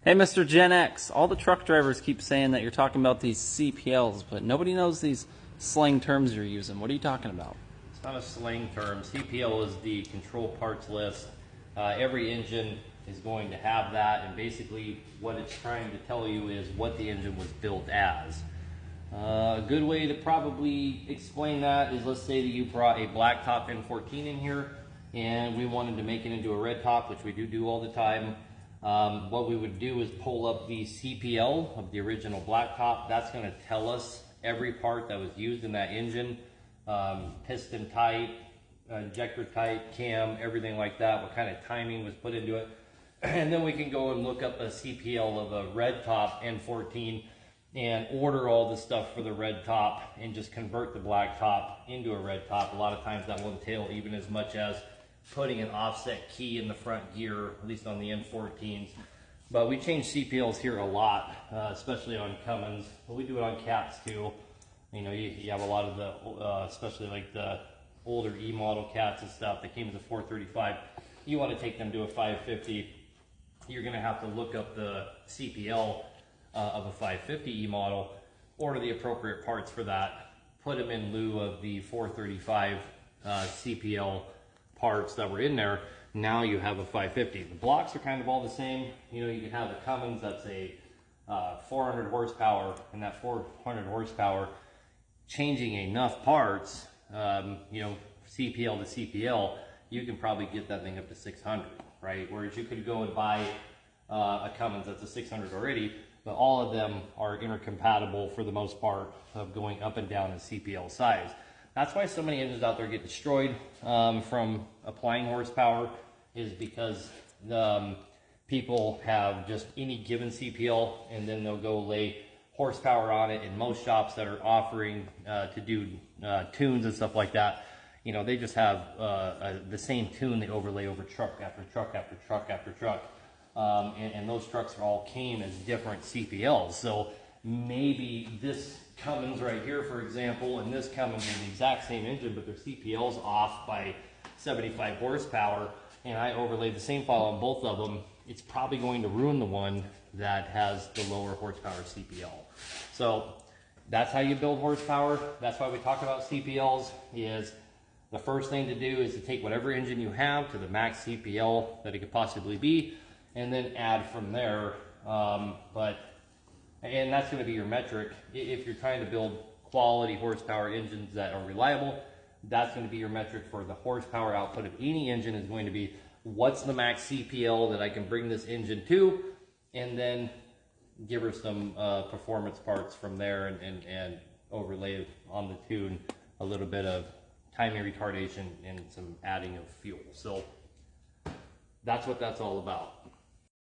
Hey, Mr. Gen X, all the truck drivers keep saying that you're talking about these CPLs, but nobody knows these slang terms you're using. What are you talking about? It's not a slang term. CPL is the control parts list. Every engine is going to have that, and basically what it's trying to tell you is what the engine was built as. A good way to probably explain that is, let's say that you brought a black top N14 in here and we wanted to make it into a red top, which we do all the time. What we would do is pull up the CPL of the original black top. That's going to tell us every part that was used in that engine, piston type, injector type, cam, everything like that, what kind of timing was put into it. And then we can go and look up a CPL of a red top N14 and order all the stuff for the red top and just convert the black top into a red top. A lot of times that will entail even as much as putting an offset key in the front gear, at least on the N14s. But we change CPLs here a lot, especially on Cummins. We do it on Cats too. You know, you have a lot of the, especially like the older E model Cats and stuff that came as a 435. You want to take them to a 550. You're going to have to look up the CPL of a 550 E model, order the appropriate parts for that, put them in lieu of the 435 CPL parts that were in there. Now you have a 550. The blocks are kind of all the same. You know, you can have the Cummins, that's a 400 horsepower, and that 400 horsepower, changing enough parts, you know, CPL to CPL, you can probably get that thing up to 600, right? Whereas you could go and buy a Cummins that's a 600 already, but all of them are intercompatible for the most part of going up and down in CPL size. That's why so many engines out there get destroyed from applying horsepower, is because people have just any given CPL and then they'll go lay horsepower on it. In most shops that are offering to do tunes and stuff like that, you know, they just have the same tune they overlay over truck after truck after truck after truck. And those trucks all came as different CPLs. So maybe this Cummins right here, for example, and this Cummins is the exact same engine, but their CPL's off by 75 horsepower, and I overlaid the same file on both of them. It's probably going to ruin the one that has the lower horsepower CPL. So that's how you build horsepower. That's why we talk about CPLs. Is the first thing to do is to take whatever engine you have to the max CPL that it could possibly be, and then add from there. And that's going to be your metric. If you're trying to build quality horsepower engines that are reliable, that's going to be your metric for the horsepower output of any engine, is going to be what's the max CPL that I can bring this engine to, and then give her some performance parts from there, and overlay on the tune a little bit of timing retardation and some adding of fuel. So that's what that's all about.